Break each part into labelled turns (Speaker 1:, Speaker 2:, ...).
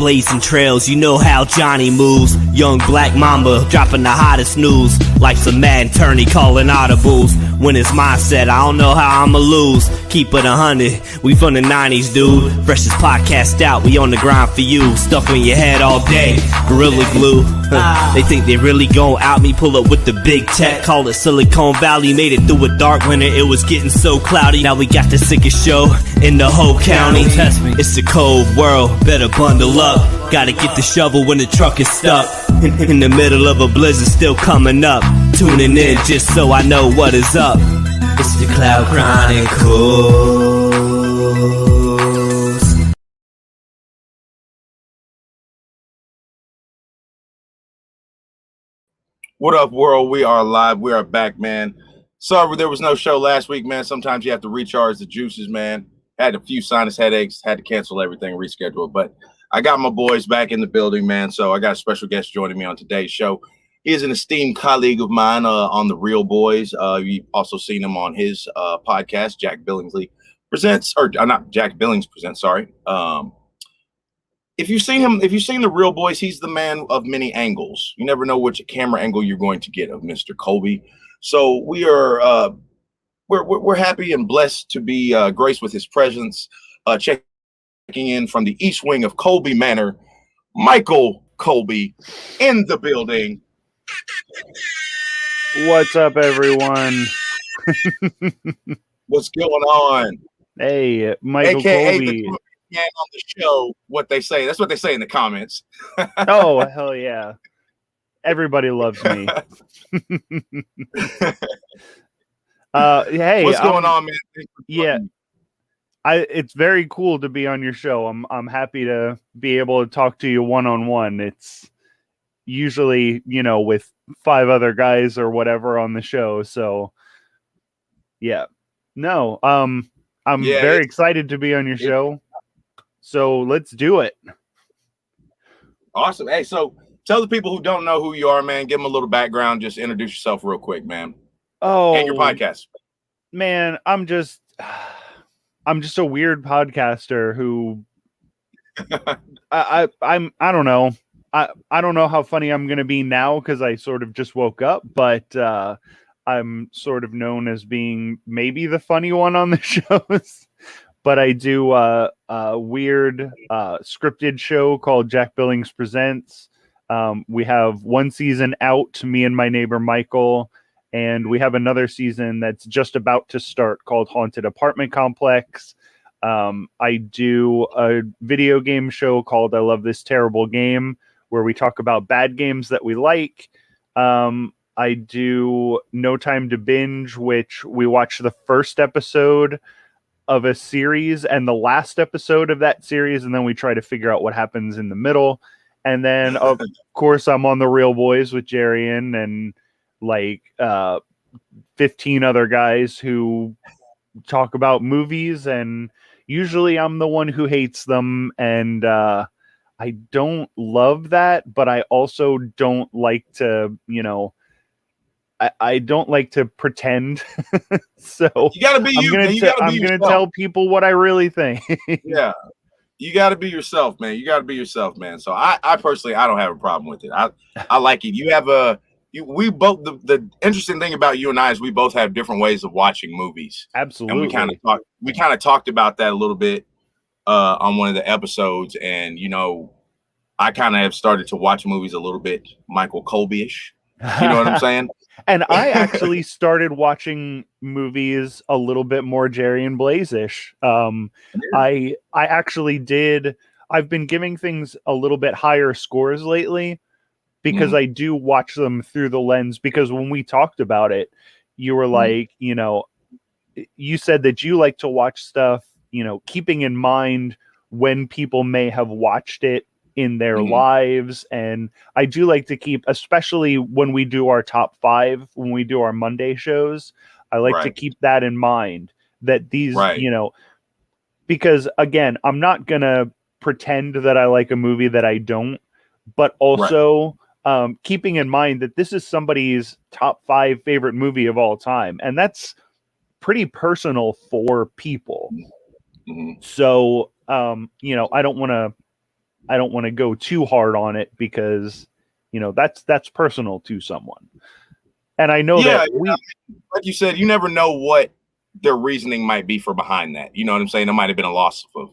Speaker 1: blazing trails, you know how Johnny moves. Young black mamba dropping the hottest news, like some mad attorney calling audibles. When it's mindset, I don't know how I'ma lose. Keep it 100, we from the 90s, dude. Freshest podcast out, we on the grind for you. Stuck on your head all day, Gorilla Glue. They think they really gon' out me, pull up with the big tech, call it Silicon Valley. Made it through a dark winter, it was getting so cloudy. Now we got the sickest show in the whole county. It's a cold world, better bundle up. Gotta get the shovel when the truck is stuck. In the middle of a blizzard, still coming up. Tuning in just so I know what is up. It's the Cloud Chronicles.
Speaker 2: What up, world? We are live. We are back, man. Sorry there was no show last week, man. Sometimes you have to recharge the juices, man. Had a few sinus headaches, had to cancel everything, reschedule. But I got my boys back in the building, man. So I got a special guest joining me on today's show. He is an esteemed colleague of mine on the Real Boys. You've also seen him on his podcast, Jack Billingsley Presents, or not Jack Billings Presents, sorry. If you've seen him, if you've seen the Real Boys, he's the man of many angles. You never know which camera angle you're going to get of Mr. Colby. So we are we're happy and blessed to be graced with his presence. Checking in from the East Wing of Colby Manor, Michael Colby in the building.
Speaker 3: What's up, everyone?
Speaker 2: What's going on?
Speaker 3: Hey, Michael
Speaker 2: AKA
Speaker 3: Colby.
Speaker 2: the man on the show. What they say. That's what they say in the comments.
Speaker 3: Oh, hell yeah. Everybody loves me. Hey,
Speaker 2: what's going on, man?
Speaker 3: Yeah. It's very cool to be on your show. I'm happy to be able to talk to you one-on-one. It's usually, with 5 other guys or whatever on the show. So yeah. No, I'm very excited to be on your show. So let's do it.
Speaker 2: Awesome. Hey, so tell the people who don't know who you are, man. Give them a little background. Just introduce yourself real quick, man.
Speaker 3: Oh,
Speaker 2: and your podcast.
Speaker 3: Man, I'm just a weird podcaster who I don't know. I don't know how funny I'm going to be now because I sort of just woke up, but I'm sort of known as being maybe the funny one on the shows. But I do a weird scripted show called Jack Billings Presents. We have 1 season out, me and my neighbor Michael, and we have another season that's just about to start called Haunted Apartment Complex. I do a video game show called I Love This Terrible Game, where we talk about bad games that we like. I do No Time to Binge, which we watch the first episode of a series and the last episode of that series, and then we try to figure out what happens in the middle. And then, of course, I'm on the Real Boys with Jarian and like 15 other guys who talk about movies, and usually I'm the one who hates them, and I don't love that, but I also don't like to, I don't like to pretend. So
Speaker 2: you gotta be you.
Speaker 3: I'm gonna tell people what I really think.
Speaker 2: Yeah, you gotta be yourself, man. You gotta be yourself, man. So I personally, I don't have a problem with it. I like it. You have we both, the interesting thing about you and I is we both have different ways of watching movies.
Speaker 3: Absolutely.
Speaker 2: And we kind of talked about that a little bit on one of the episodes, and I kind of have started to watch movies a little bit Michael Colby-ish. You know what I'm saying?
Speaker 3: And I actually started watching movies a little bit more Jerry and Blaze-ish. I actually did. I've been giving things a little bit higher scores lately because I do watch them through the lens. Because when we talked about it, you were like, you said that you like to watch stuff, keeping in mind when people may have watched it in their lives. And I do like to keep, especially when we do our top 5, when we do our Monday shows, I like to keep that in mind, that these, because again, I'm not going to pretend that I like a movie that I don't, but also keeping in mind that this is somebody's top 5 favorite movie of all time. And that's pretty personal for people. So, I don't want to I don't want to go too hard on it because, that's personal to someone. And I know that
Speaker 2: like you said, you never know what their reasoning might be for behind that. You know what I'm saying? It might have been a loss of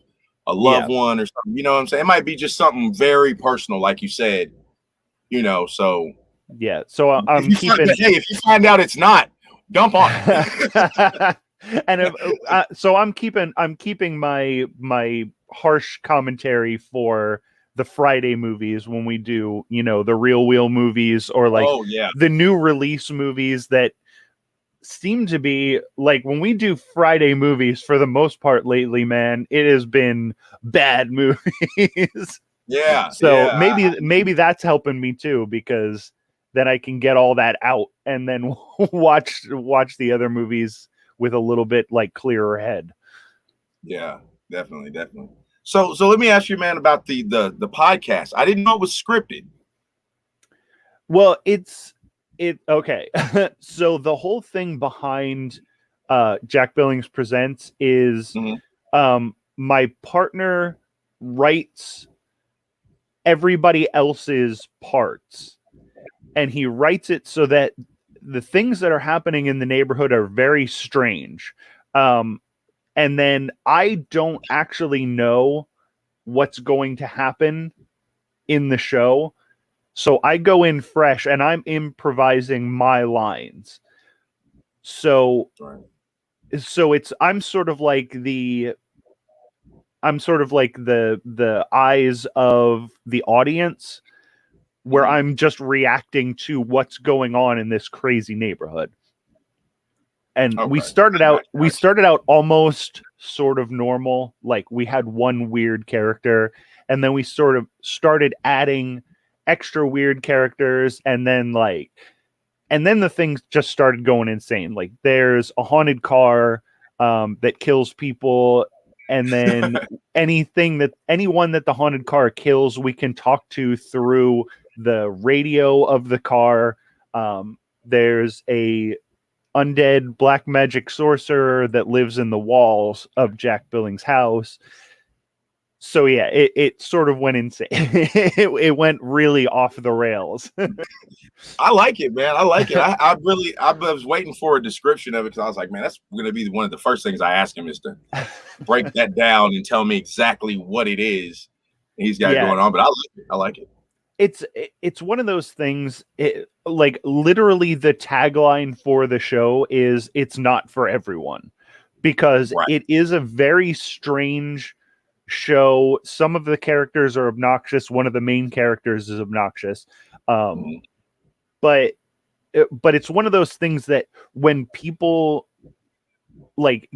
Speaker 2: a loved one or something. You know what I'm saying? It might be just something very personal, like you said. So
Speaker 3: yeah. So I'm keeping.
Speaker 2: If you find out it's not, dump on it.
Speaker 3: And so I'm keeping my harsh commentary for the Friday movies when we do, the Real Wheel movies or like the new release movies that seem to be like when we do Friday movies for the most part lately, man, it has been bad movies.
Speaker 2: Yeah.
Speaker 3: So maybe that's helping me too, because then I can get all that out and then watch the other movies with a little bit like clearer head. Yeah,
Speaker 2: definitely. So let me ask you, man, about the podcast. I didn't know it was scripted.
Speaker 3: Well, okay. So the whole thing behind Jack Billings Presents is my partner writes everybody else's parts, and he writes it so that the things that are happening in the neighborhood are very strange. And then I don't actually know what's going to happen in the show. So I go in fresh and I'm improvising my lines. So I'm sort of like the eyes of the audience, where I'm just reacting to what's going on in this crazy neighborhood. And we started out almost sort of normal. Like we had one weird character, and then we sort of started adding extra weird characters, and then the things just started going insane. Like there's a haunted car that kills people, and then anyone that the haunted car kills, we can talk to through the radio of the car. There's a undead black magic sorcerer that lives in the walls of Jack Billings' house. So yeah, it sort of went insane. It went really off the rails.
Speaker 2: I like it, man. I like it. I was waiting for a description of it, because I was like, man, that's going to be one of the first things I ask him, is to break that down and tell me exactly what it is he's got going on. But I like it.
Speaker 3: It's one of those things. Like literally, the tagline for the show is "It's not for everyone," because it is a very strange show. Some of the characters are obnoxious. One of the main characters is obnoxious, but it's one of those things that when people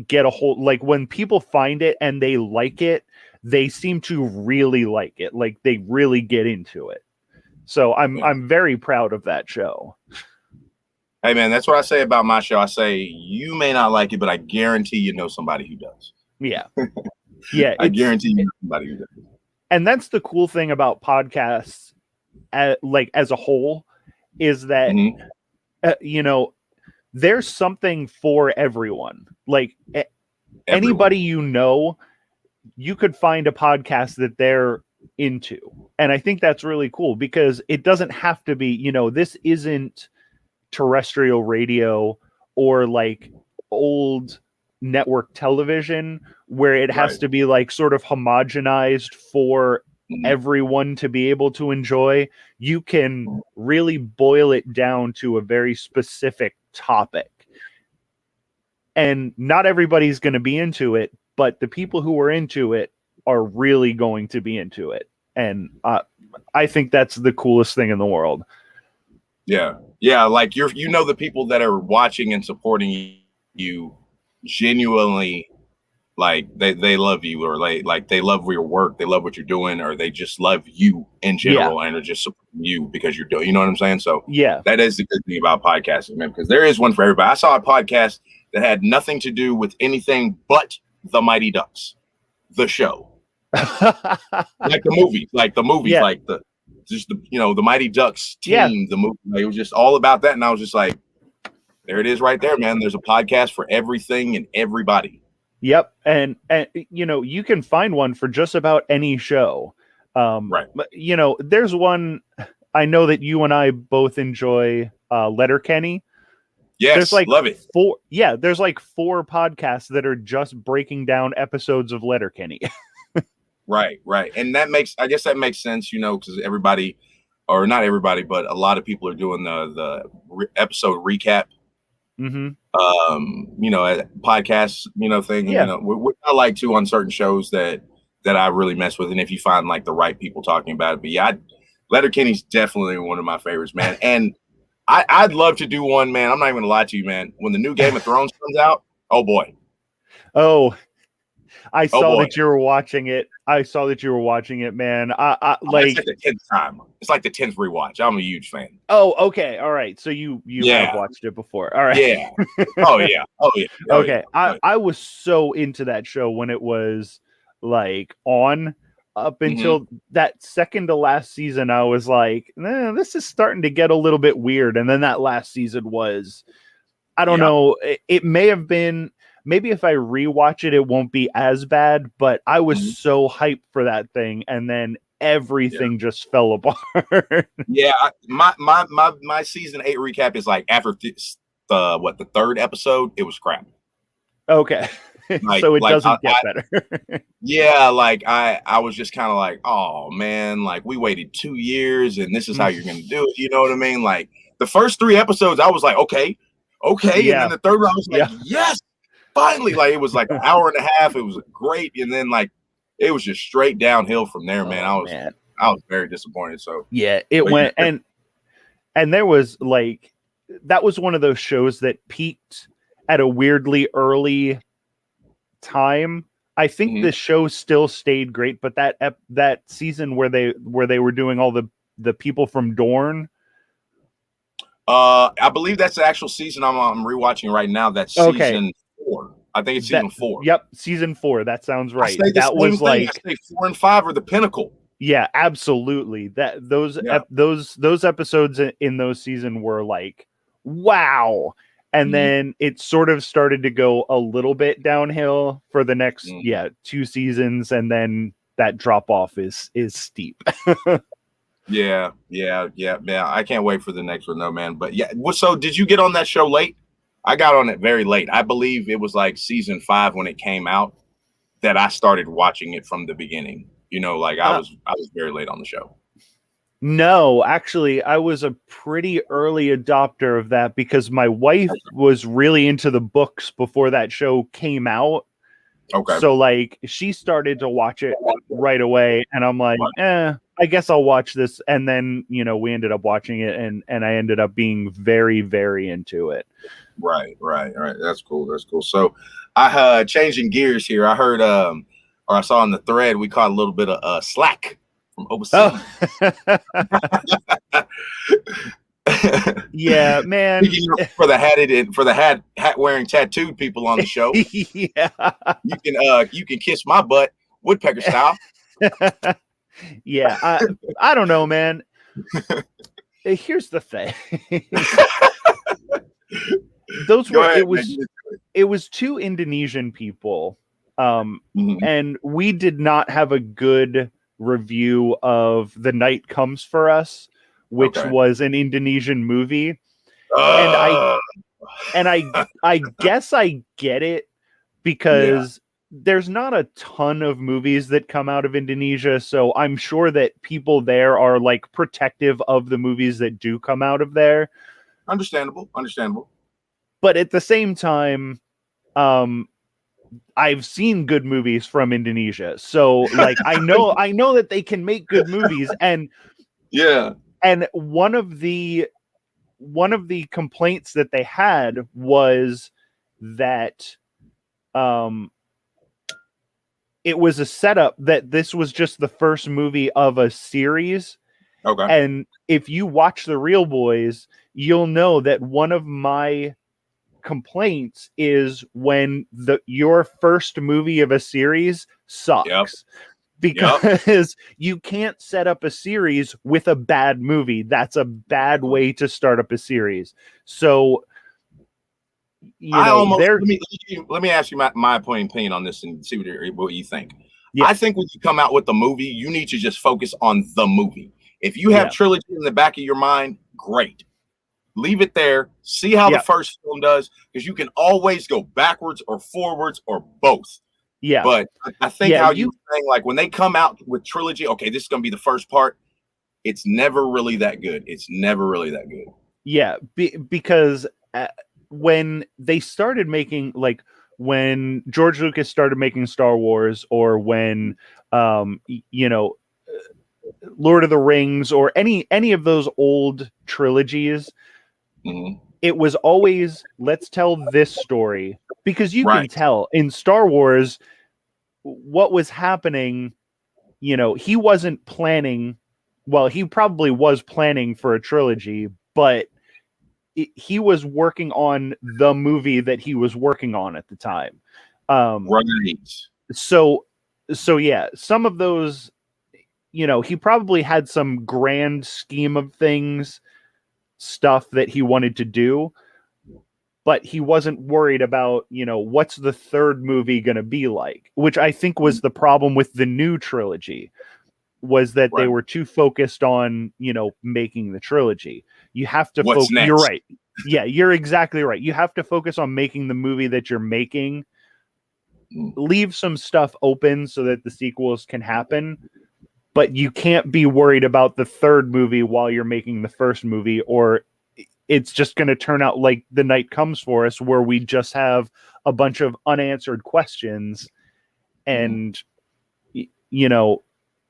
Speaker 3: get a hold, like when people find it and they like it, they seem to really like it. Like they really get into it. So I'm very proud of that show.
Speaker 2: Hey man, that's what I say about my show. I say you may not like it, but I guarantee you know somebody who does.
Speaker 3: Yeah. Yeah.
Speaker 2: I guarantee you know somebody who does.
Speaker 3: And that's the cool thing about podcasts, as a whole, is that there's something for everyone. Like anybody you could find a podcast that they're into. And I think that's really cool, because it doesn't have to be, this isn't terrestrial radio or like old network television where it has to be like sort of homogenized for everyone to be able to enjoy. You can really boil it down to a very specific topic, and not everybody's going to be into it, but the people who are into it are really going to be into it. And I think that's the coolest thing in the world.
Speaker 2: Yeah. Like the people that are watching and supporting you genuinely, like they love you, or like they love your work, they love what you're doing, or they just love you in general and are just supporting you because you're doing, you know what I'm saying? So that is the good thing about podcasting, man, because there is one for everybody. I saw a podcast that had nothing to do with anything but the Mighty Ducks, the show. like the movie, like the Mighty Ducks team, the movie. It was just all about that, and I was just like, there it is, right there, man. There's a podcast for everything and everybody.
Speaker 3: Yep, and you can find one for just about any show.
Speaker 2: Right.
Speaker 3: But there's one I know that you and I both enjoy, Letterkenny.
Speaker 2: Yes, love it.
Speaker 3: There's like 4 podcasts that are just breaking down episodes of Letterkenny.
Speaker 2: Right. And I guess that makes sense, because everybody, or not everybody, but a lot of people are doing the episode recap.
Speaker 3: Mm-hmm.
Speaker 2: Podcasts, thing.
Speaker 3: Yeah.
Speaker 2: Which I like to on certain shows that I really mess with. And if you find like the right people talking about it, but yeah, Letterkenny's definitely one of my favorites, man. And I'd love to do one, man. I'm not even gonna lie to you, man. When the new Game of Thrones comes out, oh boy.
Speaker 3: Oh, I saw that you were watching it. Man. I like
Speaker 2: it's like the 10th time. It's like the 10th rewatch. I'm a huge fan.
Speaker 3: Oh, okay. All right. So you have watched it before. All right.
Speaker 2: Yeah. Oh yeah.
Speaker 3: Okay. I was so into that show when it was like on up until that second to last season. I was like, this is starting to get a little bit weird. And then that last season was, I don't know. It may have been, maybe if I rewatch it, it won't be as bad, but I was so hyped for that thing. And then everything just fell apart.
Speaker 2: Yeah. My season 8 recap is like after the 3rd episode, it was crap.
Speaker 3: Okay. So it doesn't get better.
Speaker 2: Yeah, like I was just kind of like, oh man, like we waited 2 years and this is how you're gonna do it. You know what I mean? Like the first 3 episodes, I was like, okay.
Speaker 3: Yeah.
Speaker 2: And then the 3rd one, I was like, yes, finally. Like it was like an hour and a half. It was great, and then like it was just straight downhill from there, man. I was very disappointed. So
Speaker 3: yeah, it went and there was like, that was one of those shows that peaked at a weirdly early time. I think the show still stayed great, but that season where they were doing all the people from Dorne.
Speaker 2: I believe that's the actual season I'm rewatching right now. That's season 4. I think it's season 4.
Speaker 3: Yep, season 4. That sounds right.
Speaker 2: That was like, I say 4 and 5 are the pinnacle.
Speaker 3: Yeah, absolutely. Those episodes in those seasons were like, wow. And then it sort of started to go a little bit downhill for the next 2 seasons, and then that drop off is steep.
Speaker 2: Yeah. I can't wait for the next one, though, man. But yeah, so did you get on that show late? I got on it very late. I believe it was like season 5 when it came out that I started watching it from the beginning. I was very late on the show.
Speaker 3: No, actually, I was a pretty early adopter of that because my wife was really into the books before that show came out.
Speaker 2: Okay.
Speaker 3: So like she started to watch it right away, and I'm like, I guess I'll watch this. And then, we ended up watching it, and I ended up being very, very into it.
Speaker 2: Right. That's cool. So I changing gears here. I heard or I saw in the thread we caught a little bit of slack from overseas.
Speaker 3: Yeah, man.
Speaker 2: For the hat wearing tattooed people on the show.
Speaker 3: Yeah.
Speaker 2: You can kiss my butt woodpecker style.
Speaker 3: Yeah, I don't know, man. Here's the thing. It was 2 Indonesian people, and we did not have a good review of The Night Comes for Us, which was an Indonesian movie. And I guess I get it because there's not a ton of movies that come out of Indonesia, so I'm sure that people there are like protective of the movies that do come out of there.
Speaker 2: Understandable.
Speaker 3: But at the same time, I've seen good movies from Indonesia, so like I know that they can make good movies, and and one of the complaints that they had was that it was a setup that this was just the first movie of a series.
Speaker 2: Okay.
Speaker 3: And if you watch The Real Boys, you'll know that one of my complaints is when your first movie of a series sucks. Because you can't set up a series with a bad movie. That's a bad way to start up a series. So let me
Speaker 2: ask you my opinion on this and see what you think. I think when you come out with the movie, you need to just focus on the movie. If you have trilogy in the back of your mind, great. Leave it there. See how the first film does, because you can always go backwards or forwards or both.
Speaker 3: Yeah.
Speaker 2: But I think how you were saying, like when they come out with trilogy, okay, this is going to be the first part. It's never really that good. It's never really that good.
Speaker 3: Yeah, because when they started making, like when George Lucas started making Star Wars, or when you know, Lord of the Rings, or any of those old trilogies, it was always, let's tell this story, because you can tell in Star Wars what was happening. You know, he wasn't planning. Well, he probably was planning for a trilogy, but he was working on the movie that he was working on at the time. So yeah, some of those, you know, he probably had some grand scheme of things, stuff that he wanted to do, but he wasn't worried about, you know, what's the third movie going to be like, which I think was the problem with the new trilogy, was that they were too focused on, you know, making the trilogy. You have to focus. You're right. Yeah, you're exactly right. You have to focus on making the movie that you're making. Leave some stuff open so that the sequels can happen, but you can't be worried about the third movie while you're making the first movie, or it's just going to turn out like The Night Comes For Us, where we just have a bunch of unanswered questions and, you know,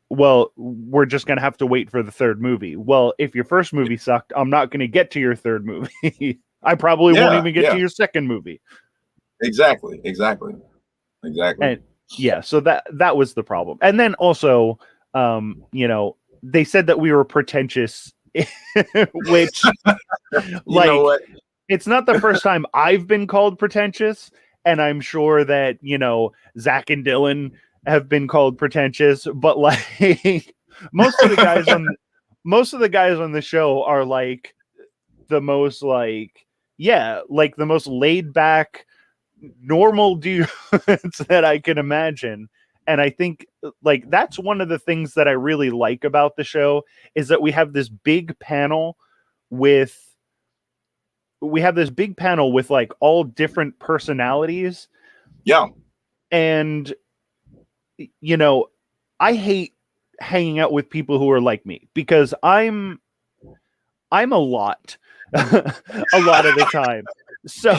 Speaker 3: well, we're just going to have to wait for the third movie. Well, if your first movie sucked, I'm not going to get to your third movie. I probably won't even get to your second movie.
Speaker 2: Exactly.
Speaker 3: And yeah, so that was the problem. And then also, you know, they said that we were pretentious, which, like, it's not the first time I've been called pretentious. And I'm sure that, you know, Zach and Dylan have been called pretentious, but like most of the guys on the show are like the most, like, like the most laid back, normal dudes that I can imagine. And I think, like, that's one of the things that I really like about the show, is that we have this big panel with like all different personalities.
Speaker 2: Yeah.
Speaker 3: And, you know, I hate hanging out with people who are like me, because I'm a lot a lot of the time. So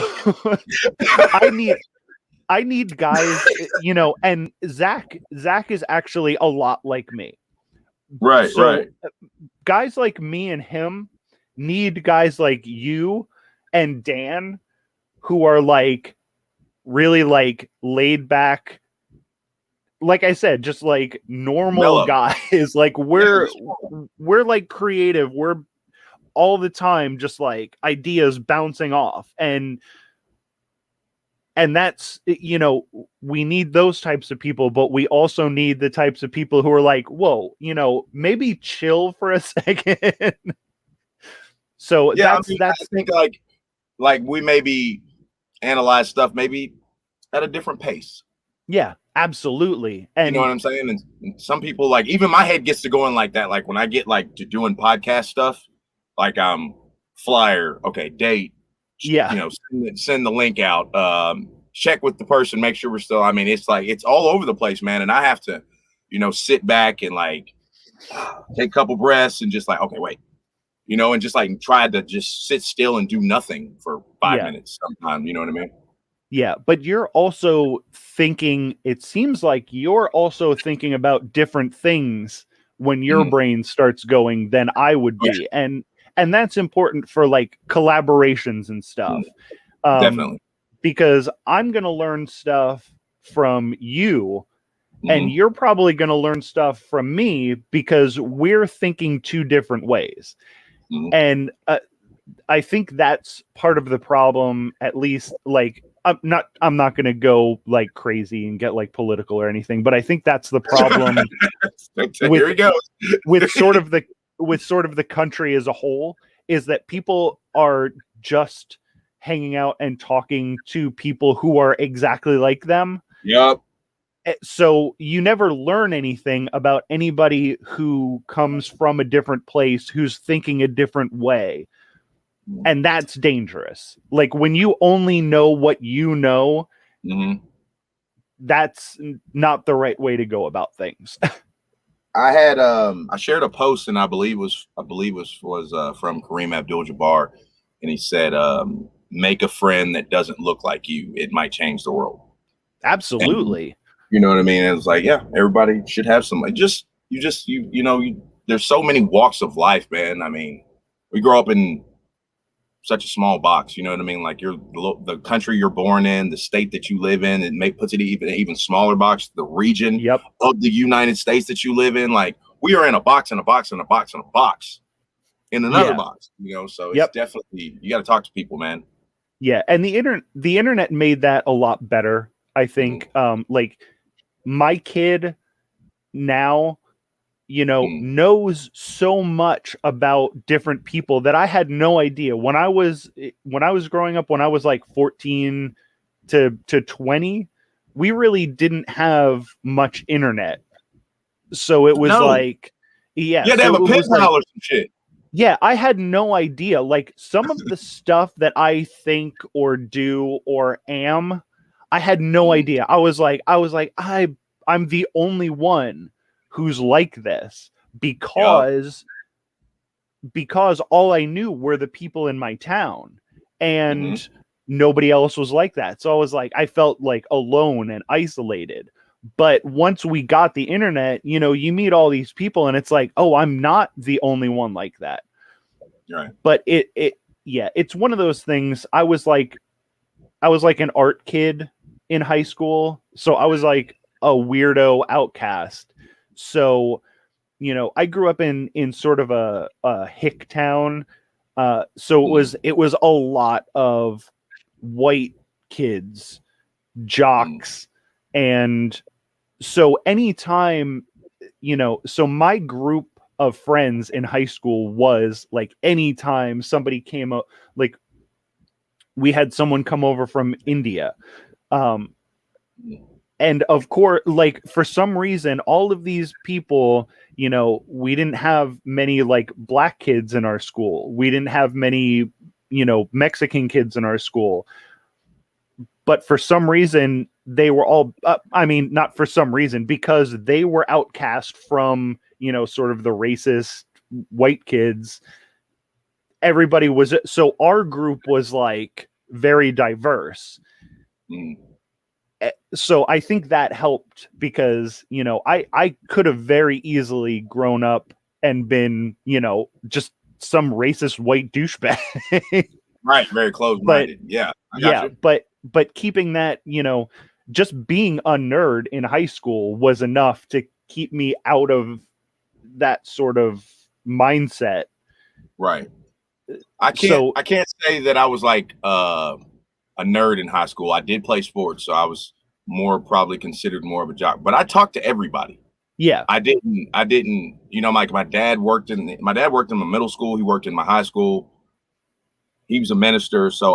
Speaker 3: I need guys, you know, and Zach is actually a lot like me. So guys like me and him need guys like you and Dan, who are like really like laid back, like I said, just like normal guys. Like we're like creative. We're all the time just like ideas bouncing off, and that's, you know, we need those types of people, but we also need the types of people who are like, whoa, you know, maybe chill for a second. So
Speaker 2: yeah, I think like we maybe analyze stuff maybe at a different pace.
Speaker 3: Yeah, absolutely. And
Speaker 2: you know what I'm saying? And some people, like, even my head gets to going like that. Like when I get like to doing podcast stuff, like flyer, okay, date, you know, send the link out, check with the person, make sure we're still, I mean, it's like, it's all over the place, man. And I have to, you know, sit back and like take a couple breaths and just like, okay, wait, you know, and just like try to just sit still and do nothing for 5 minutes sometimes, you know what I mean?
Speaker 3: Yeah, but you're also thinking, it seems like you're also thinking about different things when your brain starts going than I would be. And that's important for like collaborations and stuff.
Speaker 2: Definitely.
Speaker 3: Because I'm going to learn stuff from you, and you're probably going to learn stuff from me, because we're thinking two different ways. And I think that's part of the problem, at least. Like, I'm not going to go like crazy and get like political or anything, but I think that's the problem
Speaker 2: Here he goes.
Speaker 3: with sort of the country as a whole, is that people are just hanging out and talking to people who are exactly like them.
Speaker 2: Yep.
Speaker 3: So you never learn anything about anybody who comes from a different place, who's thinking a different way. And that's dangerous. Like when you only know what you know, that's not the right way to go about things.
Speaker 2: I shared a post, and I believe was from Kareem Abdul-Jabbar, and he said, make a friend that doesn't look like you. It might change the world.
Speaker 3: Absolutely.
Speaker 2: And, you know what I mean? It was like, yeah, everybody should have some. There's so many walks of life, man. I mean, we grow up in such a small box, you know what I mean? Like the country you're born in, the state that you live in, puts it even smaller box, the region of the United States that you live in. Like we are in a box in a box in a box in a box in another box, you know? So it's definitely, you got to talk to people, man.
Speaker 3: Yeah. And the internet made that a lot better. I think, like my kid now, knows so much about different people that I had no idea when I was growing up. When I was like 14 to 20, we really didn't have much internet. So it was like,
Speaker 2: you had to have a pen pal or some shit.
Speaker 3: Yeah, I had no idea. Like some of the stuff that I think or do or am, I had no idea. I was like, I'm the only one who's like this because all I knew were the people in my town, and nobody else was like that. So I was like, I felt like alone and isolated. But once we got the internet, you meet all these people and it's like, oh, I'm not the only one like that.
Speaker 2: Right.
Speaker 3: But it's one of those things. I was like an art kid in high school. So I was like a weirdo outcast. So, I grew up in sort of a hick town. So it was a lot of white kids, jocks. And so anytime, so my group of friends in high school was like, anytime somebody came up, like we had someone come over from India. And of course, like for some reason, all of these people, we didn't have many like black kids in our school. We didn't have many, Mexican kids in our school. But for some reason, they were all, not for some reason, because they were outcast from, sort of the racist white kids. Everybody was, so our group was like very diverse. So I think that helped because, I could have very easily grown up and been, just some racist white douchebag.
Speaker 2: Right. Very close-minded. Yeah.
Speaker 3: But keeping that, just being a nerd in high school was enough to keep me out of that sort of mindset.
Speaker 2: Right. I can't say that I was like a nerd in high school. I did play sports, so I was probably considered more of a jock, but I talked to everybody.
Speaker 3: Yeah.
Speaker 2: I didn't, like my dad worked in my middle school. He worked in my high school. He was a minister. So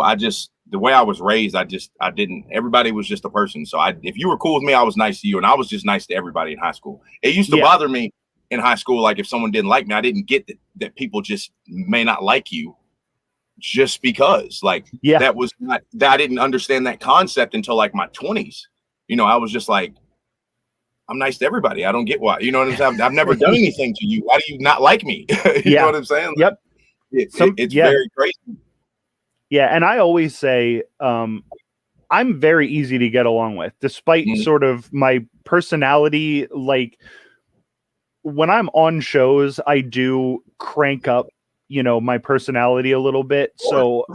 Speaker 2: the way I was raised, everybody was just a person. So if you were cool with me, I was nice to you. And I was just nice to everybody in high school. It used to bother me in high school. Like if someone didn't like me, I didn't get that people just may not like you just because that was not, that I didn't understand that concept until like my 20s. I was just like, I'm nice to everybody. I don't get why, you know what I'm saying? I've never done anything to you. Why do you not like me? You know what I'm saying?
Speaker 3: Yep.
Speaker 2: It's very crazy.
Speaker 3: Yeah. And I always say, I'm very easy to get along with, despite sort of my personality. Like when I'm on shows, I do crank up, my personality a little bit. So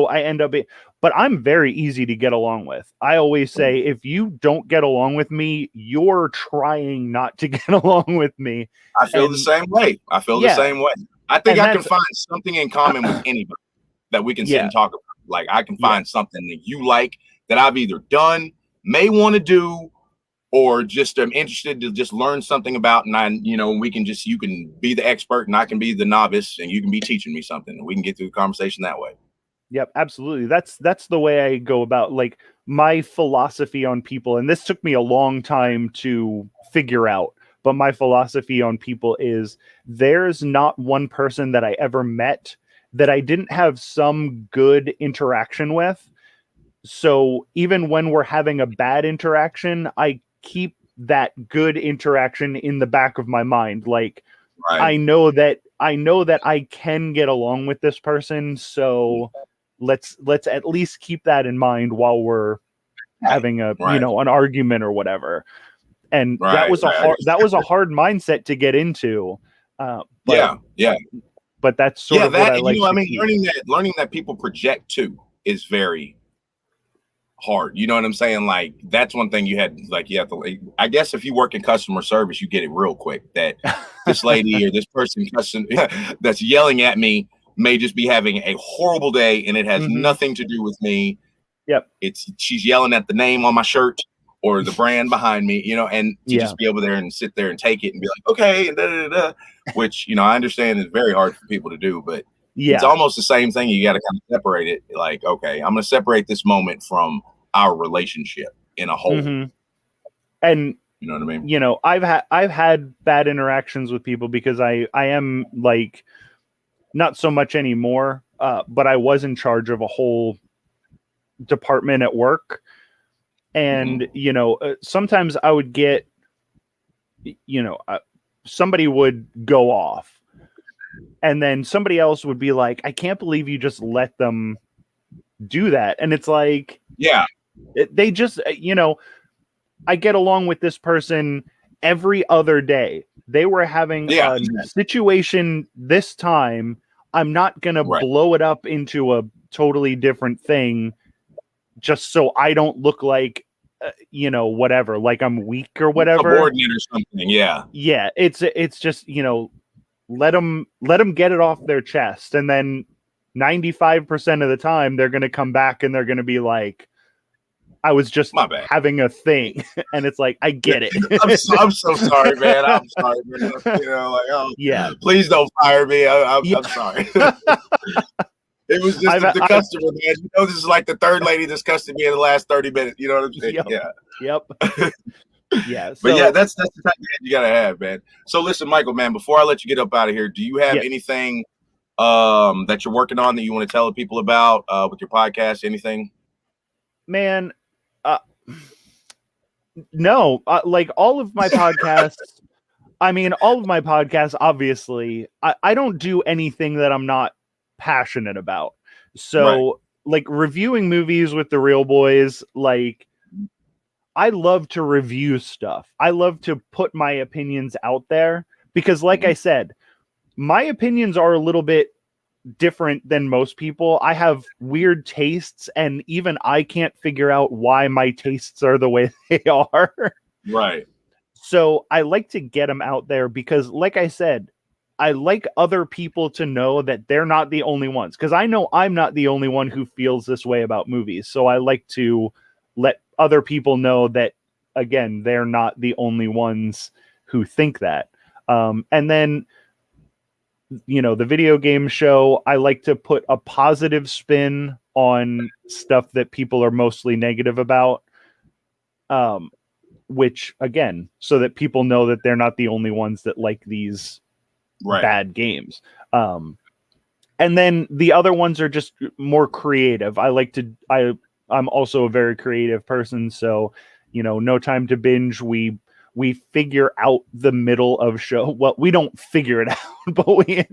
Speaker 3: I end up but I'm very easy to get along with. I always say, if you don't get along with me, you're trying not to get along with me.
Speaker 2: I feel the same way. I think I can find something in common with anybody that we can sit and talk about. Like I can find something that you like that I've either done, may want to do, or just am interested to just learn something about. And you can be the expert and I can be the novice and you can be teaching me something and we can get through the conversation that way.
Speaker 3: Yep, absolutely. That's the way I go about. Like my philosophy on people, and this took me a long time to figure out, but my philosophy on people is there's not one person that I ever met that I didn't have some good interaction with. So even when we're having a bad interaction, I keep that good interaction in the back of my mind. Like,
Speaker 2: Right.
Speaker 3: I know that I can get along with this person, so let's at least keep that in mind while we're having a
Speaker 2: Right.
Speaker 3: an argument or whatever. And
Speaker 2: Right,
Speaker 3: that was a
Speaker 2: right.
Speaker 3: hard mindset to get into. But
Speaker 2: yeah.
Speaker 3: But that's sort of what I like.
Speaker 2: I mean, learning that people project too is very hard. You know what I'm saying? Like, that's one thing you have to, I guess if you work in customer service, you get it real quick that this lady or this person that's yelling at me may just be having a horrible day and it has nothing to do with me.
Speaker 3: Yep.
Speaker 2: She's yelling at the name on my shirt or the brand behind me, and to just be able there and sit there and take it and be like, okay, and which, I understand is very hard for people to do, but it's almost the same thing. You got to kind of separate it. Like, okay, I'm going to separate this moment from our relationship in a whole.
Speaker 3: And
Speaker 2: you know what I mean?
Speaker 3: I've had bad interactions with people because I am, like, not so much anymore, but I was in charge of a whole department at work. And, sometimes I would get, somebody would go off and then somebody else would be like, I can't believe you just let them do that. And it's like, they just, I get along with this person every other day. They were having a situation this time. I'm not going to blow it up into a totally different thing just so I don't look like, whatever, like I'm weak or whatever.
Speaker 2: Subordinate or something. Yeah.
Speaker 3: Yeah. It's just, let them get it off their chest. And then 95% of the time they're going to come back and they're going to be like, I was just having a thing. And it's like, I get it.
Speaker 2: I'm so sorry, man. I'm sorry, man. Please don't fire me. I'm sorry. It was just the customer, man. This is like the third lady that's cussed me in the last 30 minutes. You know what I'm saying?
Speaker 3: Yep. Yeah.
Speaker 2: But that's the type of man you gotta have, man. So listen, Michael, man, before I let you get up out of here, do you have anything that you're working on that you want to tell people about with your podcast? Anything?
Speaker 3: Man, no. Like all of my podcasts. All of my podcasts, obviously, I don't do anything that I'm not passionate about. So like reviewing movies with the Real Boys, like I love to review stuff. I love to put my opinions out there because, like I said, my opinions are a little bit different than most people. I have weird tastes, and even I can't figure out why my tastes are the way they are.
Speaker 2: Right.
Speaker 3: So I like to get them out there because, like I said, I like other people to know that they're not the only ones. Because I know I'm not the only one who feels this way about movies. So I like to let other people know that, again, they're not the only ones who think that. And then, the video game show, I like to put a positive spin on stuff that people are mostly negative about. Which, again, so that people know that they're not the only ones that like these bad games. And then the other ones are just more creative. I'm also a very creative person. So, No Time to Binge, we figure out the middle of show. Well, we don't figure it out, but we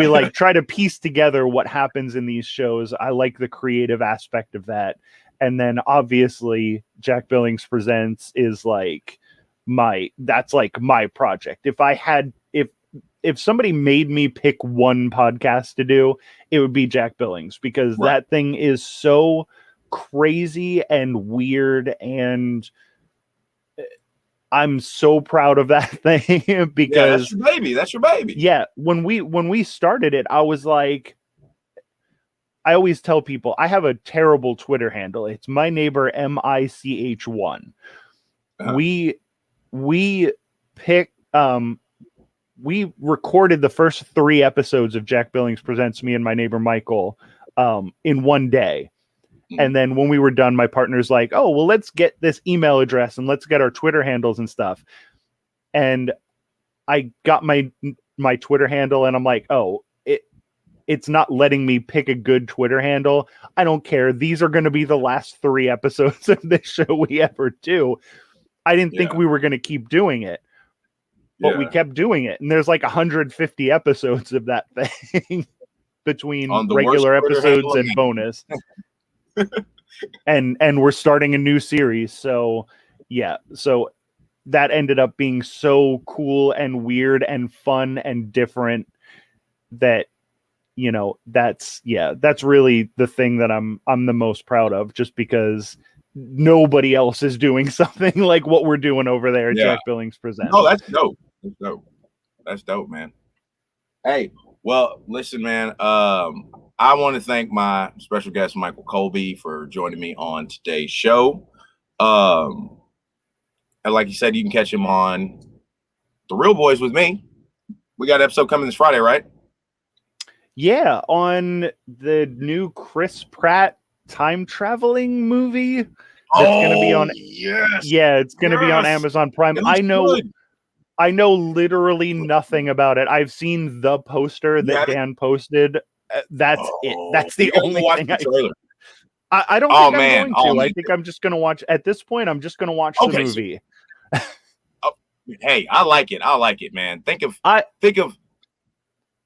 Speaker 3: like try to piece together what happens in these shows. I like the creative aspect of that. And then obviously Jack Billings Presents is like that's like my project. If somebody made me pick one podcast to do, it would be Jack Billings, because that thing is so crazy and weird, and I'm so proud of that thing because
Speaker 2: that's your baby.
Speaker 3: Yeah, when we started it, I was like, I always tell people I have a terrible Twitter handle. It's my neighbor MICH1. We recorded the first 3 episodes of Jack Billings Presents, me and my neighbor Michael, in one day. And then when we were done, my partner's like, oh, well, let's get this email address and let's get our Twitter handles and stuff. And I got my Twitter handle and I'm like, oh, it's not letting me pick a good Twitter handle. I don't care. These are going to be the last 3 episodes of this show we ever do. I didn't think we were going to keep doing it, but we kept doing it. And there's like 150 episodes of that thing between regular episodes and bonus. and we're starting a new series. So so that ended up being so cool and weird and fun and different that, you know, that's really the thing that I'm the most proud of, just because nobody else is doing something like what we're doing over there at Jack Billings Presents.
Speaker 2: Oh, that's dope. That's dope, man. Hey, well, listen, man, I want to thank my special guest, Michael Colby, for joining me on today's show. And like you said, you can catch him on The Real Boys with me. We got an episode coming this Friday, right?
Speaker 3: Yeah, on the new Chris Pratt time traveling movie. That's going to be on.
Speaker 2: Yes.
Speaker 3: Yeah, it's going to be on Amazon Prime. I know literally nothing about it. I've seen the poster that Dan posted. That's it. That's the only thing I don't think I'm going to. I think I'm just going to watch. At this point, I'm just going to watch the movie.
Speaker 2: Hey, I like it, man. Think of a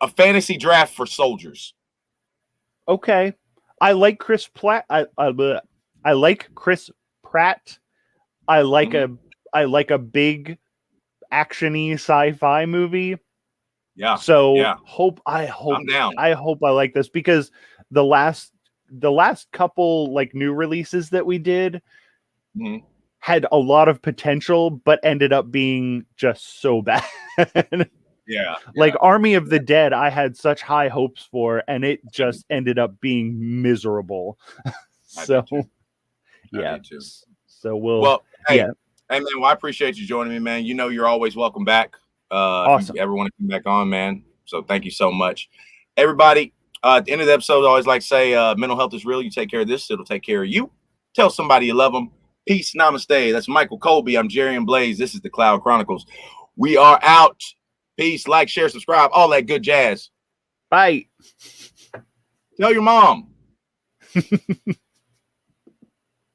Speaker 2: fantasy draft for soldiers.
Speaker 3: Okay, I like Chris Pratt. I like Chris Pratt. I like a big actiony sci-fi movie.
Speaker 2: Yeah.
Speaker 3: So I hope I like this, because the last couple like new releases that we did had a lot of potential, but ended up being just so bad. Like Army of the Dead, I had such high hopes for, and it just ended up being miserable. So
Speaker 2: hey man, well, I appreciate you joining me, man. You know, you're always welcome back.
Speaker 3: Awesome.
Speaker 2: If you ever want to come back on, man. So thank you so much, everybody. At the end of the episode, I always like to say, mental health is real. You take care of this, it'll take care of you. Tell somebody you love them. Peace, namaste. That's Michael Colby. I'm Jerry and Blaze. This is the Cloud Chronicles. We are out. Peace, like, share, subscribe, all that good jazz.
Speaker 3: Bye.
Speaker 2: Tell your mom.